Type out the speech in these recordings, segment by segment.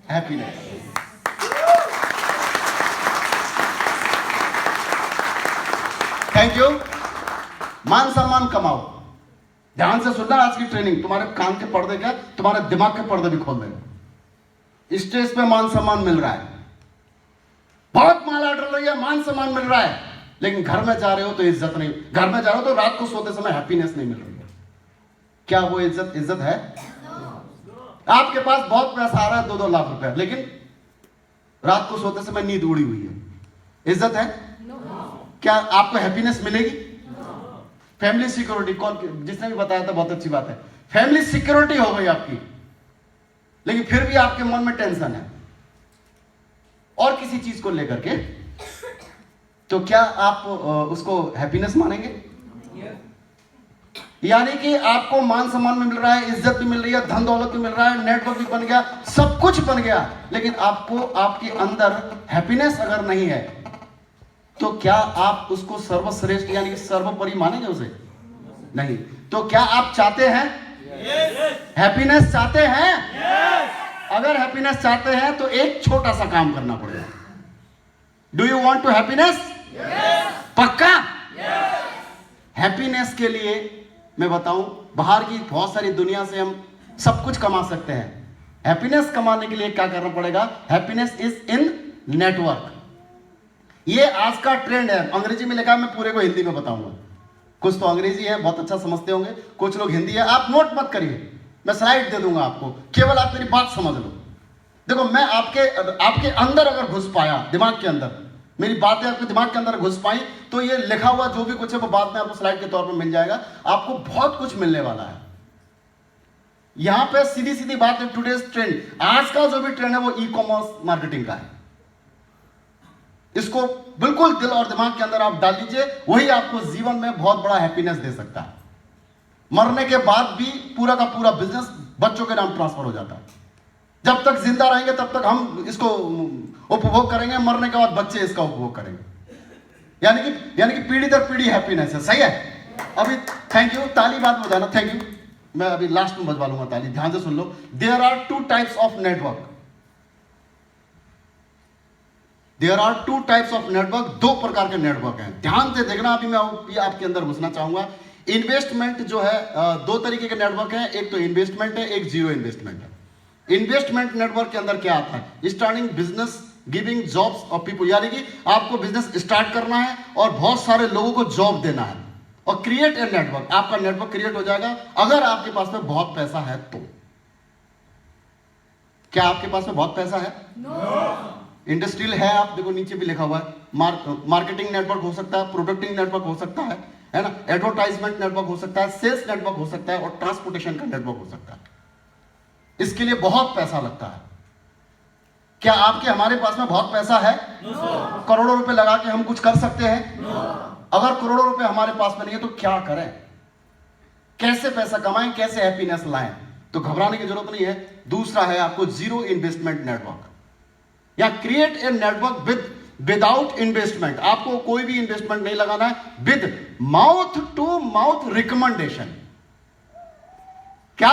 Happiness. Thank you. मान सम्मान कमाओ। ध्यान से सुनना आज की ट्रेनिंग, तुम्हारे कान के पर्दे क्या, तुम्हारे दिमाग के पर्दे भी खोल देंगे। स्टेज पे मान सम्मान मिल रहा है, बहुत माला डल रही है, मान सम्मान मिल रहा है, लेकिन घर में जा रहे हो तो इज्जत नहीं, घर में जा रहे हो तो रात को सोते समय हैप्पीनेस नहीं मिल रही है। क्या वो इज्जत है? आपके पास बहुत पैसा आ रहा है, 2-2 लाख रुपए, लेकिन रात को सोते समय नींद उड़ी हुई है, इज्जत है? क्या आपको हैप्पीनेस मिलेगी? फैमिली सिक्योरिटी, कौन जिसने भी बताया था बहुत अच्छी बात है, फैमिली सिक्योरिटी हो गई आपकी, लेकिन फिर भी आपके मन में टेंशन है और किसी चीज को लेकर के, तो क्या आप उसको हैप्पीनेस मानेंगे? यानी कि आपको मान सम्मान भी मिल रहा है, इज्जत भी मिल रही है, धन दौलत भी मिल रहा है, नेटवर्क भी बन गया, सब कुछ बन गया, लेकिन आपको आपके अंदर हैप्पीनेस अगर नहीं है, तो क्या आप उसको सर्वश्रेष्ठ यानी कि सर्वोपरि मानेंगे उसे? नहीं। तो क्या आप चाहते हैं हैप्पीनेस? चाहते हैं? अगर हैप्पीनेस चाहते हैं तो एक छोटा सा काम करना पड़ेगा। Do you want to happiness? पक्का? हैप्पीनेस के लिए मैं बताऊं, बाहर की बहुत सारी दुनिया से हम सब कुछ कमा सकते हैं। हैप्पीनेस कमाने के लिए क्या करना पड़ेगा? Happiness is in network. ये आज का ट्रेंड है, अंग्रेजी में लिखा है, मैं पूरे को हिंदी में बताऊंगा। कुछ तो अंग्रेजी है, बहुत अच्छा समझते होंगे, कुछ लोग हिंदी है, आप नोट मत करिए, मैं स्लाइड दे दूंगा आपको, केवल आप मेरी बात समझ लो। देखो, मैं आपके अंदर अगर घुस पाया, दिमाग के अंदर मेरी बातें आपके दिमाग के अंदर घुस पाई, तो ये लिखा हुआ जो भी कुछ है वो बाद में आपको स्लाइड के तौर पर मिल जाएगा। आपको बहुत कुछ मिलने वाला है। यहां पे सीधी सीधी बात है, टुडेज ट्रेंड, आज का जो भी ट्रेंड है वो ई कॉमर्स मार्केटिंग का है। इसको बिल्कुल दिल और दिमाग के अंदर आप डाल लीजिए, वही आपको जीवन में बहुत बड़ा हैप्पीनेस दे सकता है। मरने के बाद भी पूरा का पूरा बिजनेस बच्चों के नाम ट्रांसफर हो जाता है। जब तक जिंदा रहेंगे तब तक हम इसको उपभोग करेंगे, मरने के बाद बच्चे इसका उपभोग करेंगे। यानी कि पीढ़ी दर पीढ़ी हैप्पीनेस है। सही है? अभी थैंक यू, ताली बाद में जाना, थैंक यू। मैं अभी लास्ट में बजवा लूंगा ताली, ध्यान से सुन लो। There are 2 types of network. There are 2 types of network, 2 प्रकार के नेटवर्क हैं। ध्यान से देखना, अभी मैं आपके अंदर घुसना चाहूंगा। इन्वेस्टमेंट जो है, 2 तरीके के नेटवर्क हैं, एक तो इन्वेस्टमेंट है, एक जीरो इन्वेस्टमेंट है। इन्वेस्टमेंट नेटवर्क के अंदर क्या आता है? स्टार्टिंग बिजनेस, गिविंग जॉब्स और पीपल, यानी कि आपको बिजनेस स्टार्ट करना है और बहुत सारे लोगों को जॉब देना है और क्रिएट ए नेटवर्क। आपका नेटवर्क क्रिएट हो जाएगा अगर आपके पास में बहुत पैसा है तो। क्या आपके पास में बहुत पैसा है? इंडस्ट्रियल है, आप देखो नीचे भी लिखा हुआ है, मार्केटिंग नेटवर्क हो सकता है, प्रोडक्टिंग नेटवर्क हो सकता है ना, एडवर्टाइजमेंट नेटवर्क हो सकता है, सेल्स नेटवर्क हो सकता है और ट्रांसपोर्टेशन का नेटवर्क हो सकता है। इसके लिए बहुत पैसा लगता है। क्या आपके हमारे पास में बहुत पैसा है? करोड़ों रुपए लगा के हम कुछ कर सकते हैं? अगर करोड़ों रुपए हमारे पास में नहीं है तो क्या करें? कैसे पैसा कमाएं, कैसे हैप्पीनेस लाएं? तो घबराने की जरूरत नहीं है। दूसरा है आपको जीरो इन्वेस्टमेंट नेटवर्क, या create a network without investment. आपको कोई भी इन्वेस्टमेंट नहीं लगाना है, with mouth to mouth recommendation. क्या?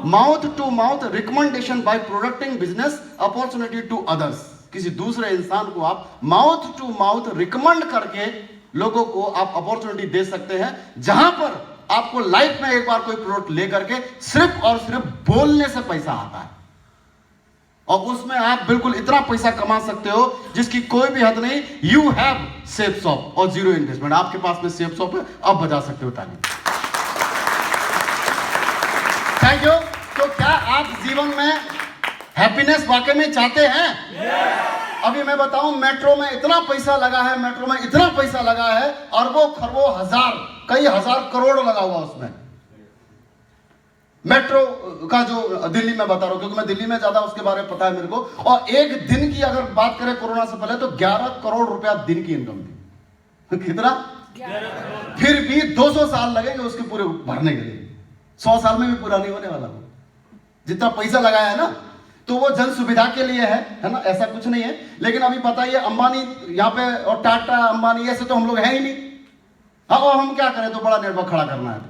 Mouth to mouth recommendation by producting business opportunity to others. किसी दूसरे इंसान को आप माउथ टू माउथ रिकमेंड करके लोगों को आप अपॉर्चुनिटी दे सकते हैं, जहां पर आपको लाइफ में एक बार कोई प्रोडक्ट लेकर के सिर्फ और सिर्फ बोलने से पैसा आता है, और उसमें आप बिल्कुल इतना पैसा कमा सकते हो जिसकी कोई भी हद नहीं। यू हैव सेफ शॉप और जीरो इन्वेस्टमेंट। आपके पास में सेफ शॉप है, अब बजा सकते हो ताली। Thank you. तो क्या आप जीवन में हैप्पीनेस वाकई में चाहते हैं? अभी मैं बताऊं, मेट्रो में इतना पैसा लगा है, मेट्रो में इतना पैसा लगा है, अरबों खरबों हजार, कई हजार करोड़ लगा हुआ उसमें। मेट्रो का जो दिल्ली में बता रहा हूं, क्योंकि मैं दिल्ली में ज्यादा उसके बारे में पता है मेरे को। और एक दिन की अगर बात करें कोरोना से पहले, तो 11 करोड़ रुपया दिन की इनकम थी। कितना? फिर भी 200 साल लगेंगे उसके पूरे भरने के लिए। 100 साल में भी पूरा नहीं होने वाला वो, जितना पैसा लगाया है ना। तो वो जन सुविधा के लिए है ना, ऐसा कुछ नहीं है। लेकिन अभी बताइए, अंबानी यहाँ पे और टाटा, अंबानी, ऐसे तो हम लोग हैं ही नहीं। हाँ, और हम क्या करें? तो बड़ा नेटवर्क खड़ा करना है।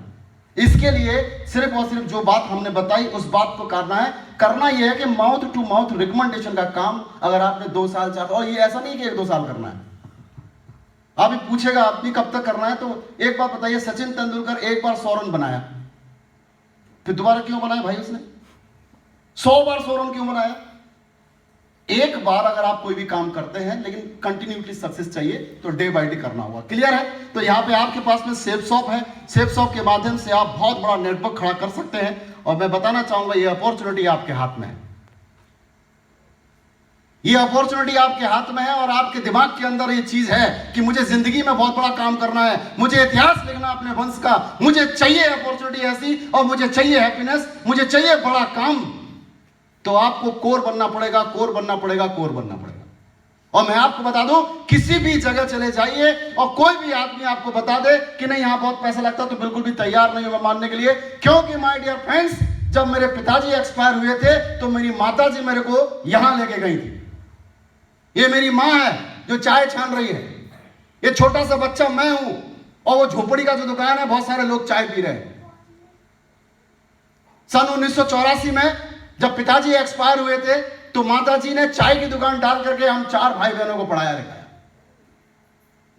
इसके लिए सिर्फ और सिर्फ जो बात हमने बताई उस बात को करना है। करना यह है कि माउथ टू माउथ रिकमेंडेशन का काम अगर आपने 2 साल 4 और ये ऐसा नहीं कि 1-2 साल करना है। अभी पूछेगा आपने कब तक करना है, तो एक बात बताइए, सचिन तेंदुलकर एक बार 100 रन बनाया, फिर दोबारा क्यों बनाया भाई? उसने 100 बार 100 रन क्यों बनाया? एक बार अगर आप कोई भी काम करते हैं लेकिन कंटिन्यूटी सक्सेस चाहिए तो डे बाय डे करना होगा। क्लियर है? तो यहां पे आपके पास में सेफ शॉप है, सेफ शॉप के माध्यम से आप बहुत बड़ा नेटवर्क खड़ा कर सकते हैं। और मैं बताना चाहूंगा ये अपॉर्चुनिटी आपके हाथ में है, ये अपॉर्चुनिटी आपके हाथ में है और आपके दिमाग के अंदर ये चीज है कि मुझे जिंदगी में बहुत बड़ा काम करना है, मुझे इतिहास लिखना अपने वंश का, मुझे चाहिए अपॉर्चुनिटी ऐसी और मुझे चाहिए हैप्पीनेस, मुझे चाहिए बड़ा काम। तो आपको कोर बनना पड़ेगा, कोर बनना पड़ेगा, कोर बनना पड़ेगा। और मैं आपको बता दूं, किसी भी जगह चले जाइए और कोई भी आदमी आपको बता दे कि नहीं यहां बहुत पैसा लगता, तो बिल्कुल भी तैयार नहीं हूं मैं मानने के लिए। क्योंकि माय डियर फ्रेंड्स, जब मेरे पिताजी एक्सपायर हुए थे तो मेरी माताजी मेरे को यहां लेके गई थी। ये मेरी मां है जो चाय छान रही है, ये छोटा सा बच्चा मैं हूं और वो झोपड़ी का जो दुकान है बहुत सारे लोग चाय पी रहे हैं। सन 1984 में जब पिताजी एक्सपायर हुए थे तो माताजी ने चाय की दुकान डाल करके हम 4 भाई बहनों को पढ़ाया लिखाया।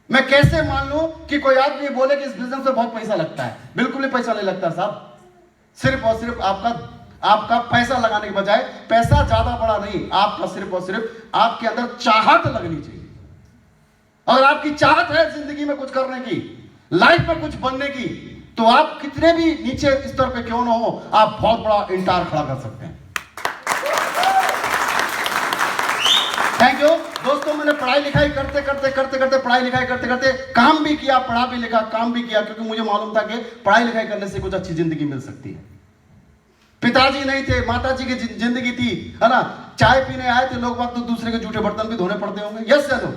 मैं कैसे मान लूं कि कोई आदमी बोले कि इस बिजनेस में बहुत पैसा लगता है? बिल्कुल भी पैसा नहीं लगता साहब। सिर्फ और सिर्फ आपका पैसा लगाने के बजाय, पैसा ज्यादा बड़ा नहीं, आपका सिर्फ और सिर्फ आपके अंदर चाहत लगनी चाहिए। अगर आपकी चाहत है जिंदगी में कुछ करने की, लाइफ में कुछ बनने की, तो आप कितने भी नीचे स्तर पे क्यों ना हो, आप बहुत बड़ा इंटार खड़ा कर सकते हैं। थैंक यू दोस्तों। मैंने पढ़ाई लिखाई करते करते पढ़ाई लिखाई करते करते काम भी किया, पढ़ा भी लिखा, काम भी किया, क्योंकि मुझे मालूम था कि पढ़ाई लिखाई करने से कुछ अच्छी जिंदगी मिल सकती है। पिताजी नहीं थे, माताजी की जिंदगी थी, है ना। चाय पीने आए थे लोग वक्त, तो दूसरे के जूठे बर्तन भी धोने पड़ते होंगे। यस या नो?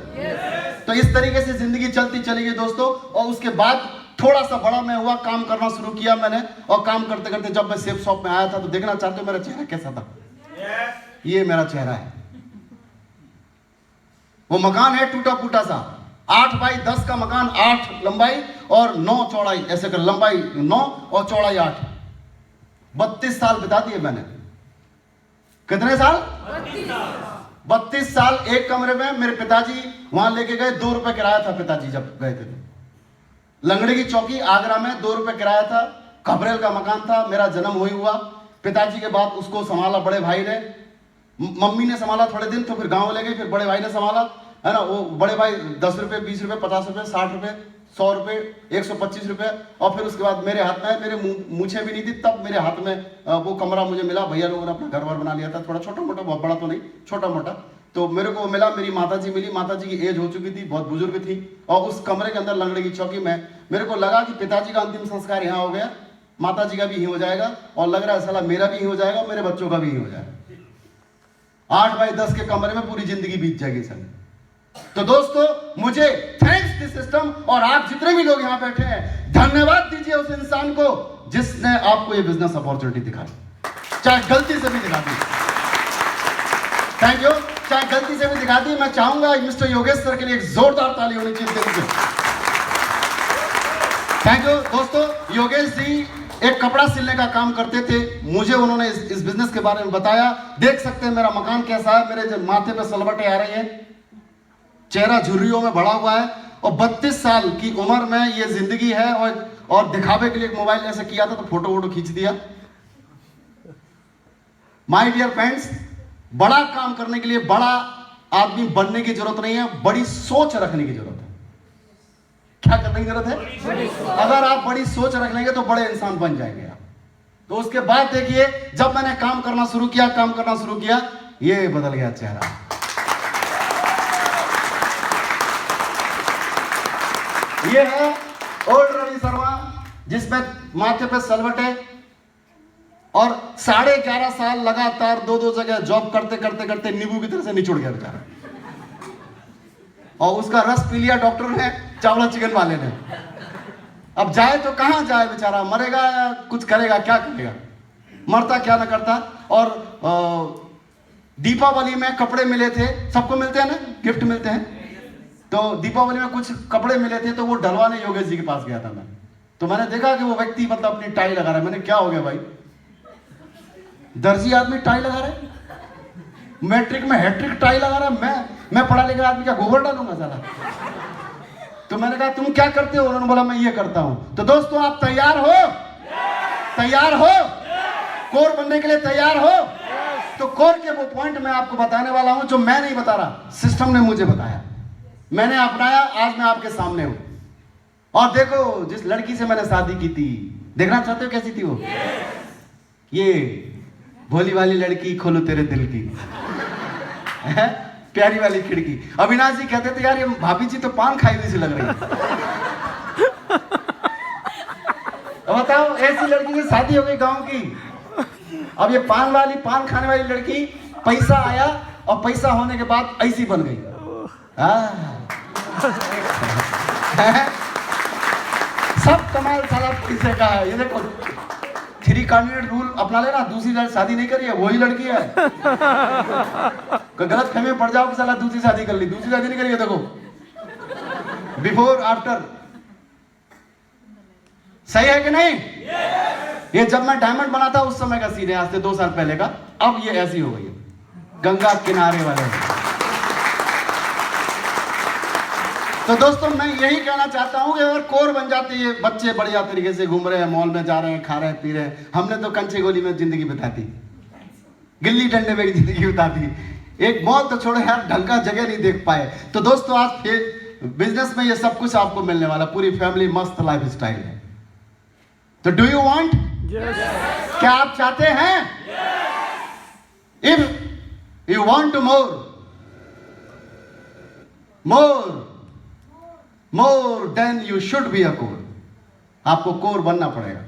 तो इस तरीके से जिंदगी चलती चली गई दोस्तों। और उसके बाद थोड़ा सा बड़ा मैं हुआ, काम करना शुरू किया मैंने। और काम करते करते जब मैं सेफ शॉप में आया था, तो देखना चाहते हो मेरा चेहरा कैसा था? ये मेरा चेहरा है। वो मकान है टूटा फूटा सा, 8 बाई 10 का मकान, 8 लंबाई और 9 चौड़ाई, ऐसे कर, लंबाई 9 और चौड़ाई 8। 32 साल बिता दिए मैंने। कितने साल? 32 साल एक कमरे में। मेरे पिताजी वहां लेके गए, 2 रुपए किराया था पिताजी जब गए थे। लंगड़े की चौकी आगरा में 2 रुपए किराया था, खबरेल का मकान था। मेरा जन्म वही हुआ। पिताजी के बाद उसको संभाला बड़े भाई ने, मम्मी ने संभाला थोड़े दिन, तो फिर गांव ले गए, फिर बड़े भाई ने संभाला, है ना। वो बड़े भाई 10 रुपए, 20 रुपए, 50 रुपए, 60 रुपए, 100 रुपए, 125 रुपए। और फिर उसके बाद मेरे हाथ में, मेरे मूछे भी नहीं थी तब, मेरे हाथ में वो कमरा मुझे मिला। भैया लोगों ने अपना घर वर बना लिया था, थोड़ा छोटा मोटा, बहुत बड़ा तो नहीं, छोटा मोटा। तो मेरे को मिला, मेरी माताजी मिली। माताजी की एज हो चुकी थी, बहुत बुजुर्ग थी। और उस कमरे के अंदर लंगड़े की चौकी में मेरे को लगा कि पिताजी का अंतिम संस्कार यहाँ हो गया, माताजी का भी ही हो जाएगा, और लग रहा है साला मेरा भी ही हो जाएगा, मेरे बच्चों का भी ही हो जाएगा। 8 बाई 10 के कमरे में पूरी जिंदगी बीत जाएगी सर। तो दोस्तों, मुझे थैंक्स दिस सिस्टम, और आप जितने भी लोग यहां बैठे हैं, धन्यवाद दीजिए उस इंसान को जिसने आपको ये बिजनेस अपॉर्चुनिटी दिखाई, चाहे गलती से भी दिखा दी। Thank you. चाहे गलती से भी दिखा दी। मैं चाहूंगा मिस्टर योगेश सर के लिए एक जोरदार ताली होनी चाहिए दिल से। थैंक यू दोस्तों। योगेश जी एक कपड़ा सिलने का काम करते थे, मुझे उन्होंने इस बिजनेस के बारे में बताया। देख सकते हैं मेरा मकान कैसा है, मेरे माथे पे सलवटें आ रही हैं, चेहरा झुर्रियों में भरा हुआ है। और 32 साल की उम्र में ये जिंदगी है। और दिखावे के लिए एक मोबाइल ऐसे किया था तो फोटो वोटो खींच दिया। माय डियर फ्रेंड्स, बड़ा काम करने के लिए बड़ा आदमी बनने की जरूरत नहीं है, बड़ी सोच रखने की जरूरत है। क्या करने की जरूरत है? अगर आप बड़ी सोच रख लेंगे तो बड़े इंसान बन जाएंगे आप। तो उसके बाद देखिए, जब मैंने काम करना शुरू किया, ये बदल गया चेहरा। ये है ओल्ड रवि शर्मा, जिसमें माथे पे सलवटे, और 11.5 साल लगातार 2 जगह जॉब करते नींबू की तरह से निचुड़ गया बेचारा। और उसका रस पी लिया डॉक्टर ने, चावला चिकन वाले ने। अब जाए तो कहां जाए बेचारा, मरेगा या कुछ करेगा? क्या करेगा, मरता क्या ना करता। और दीपावली में कपड़े मिले थे, सबको मिलते हैं ना, गिफ्ट मिलते हैं। तो दीपावली में कुछ कपड़े मिले थे, तो वो डलवाने योगेश जी के पास गया था मैं। तो मैंने देखा कि वो व्यक्ति मतलब अपनी टाई लगा रहा है। मैंने क्या हो गया भाई, दर्जी आदमी टाई लगा रहा है, मैट्रिक में हैट्रिक टाई लगा रहा है, मैं पढ़ा लिखा आदमी क्या गोबर डालूंगा साला। तो मैंने कहा तुम क्या करते हो? उन्होंने बोला मैं ये करता हूं। तो दोस्तों आप तैयार हो? तैयार हो? कोर बनने के लिए तैयार हो? तो कोर के वो पॉइंट मैं आपको बताने वाला हूं जो मैं नहीं बता रहा, सिस्टम ने मुझे बताया, मैंने अपनाया, आज मैं आपके सामने हूं। और देखो जिस लड़की से मैंने शादी की थी, देखना चाहते हो कैसी थी वो? ये भोली वाली लड़की, खोलो तेरे दिल की प्यारी वाली खिड़की। अविनाश जी कहते थे यार ये भाभी जी तो पान खाई हुई सी लग रही है। बताओ ऐसी लड़की की शादी हो गई गांव की। अब ये पान खाने वाली लड़की, पैसा आया और पैसा होने के बाद ऐसी बन गई। सब कमाल साला पैसे का है। ये देखो 3 कैंडिडेट रूल अपना लेना, दूसरी शादी नहीं करी है वही लड़की है। गलत फहमी में पड़ जाओ कि साला दूसरी शादी कर ली, दूसरी शादी नहीं करी है। देखो बिफोर आफ्टर, सही है कि नहीं? ये जब मैं डायमंड बना था उस समय का सीन है, आज से 2 साल पहले का। अब ये ऐसी हो गई है, गंगा किनारे वाले। तो दोस्तों मैं यही कहना चाहता हूं कि अगर कोर बन जाती है, बच्चे बढ़िया तरीके से घूम रहे हैं, मॉल में जा रहे हैं, खा रहे हैं, पी रहे हैं। हमने तो कंचे गोली में जिंदगी बिताती, गिल्ली डंडे में जिंदगी बिताती, एक मॉल तो छोड़ो यार, ढंग का जगह नहीं देख पाए। तो दोस्तों आज बिजनेस में ये सब कुछ आपको मिलने वाला, पूरी फैमिली, मस्त लाइफ स्टाइल है। तो डू यू वांट? क्या आप चाहते हैं? If you want more than you should be a core. आपको कोर बनना पड़ेगा।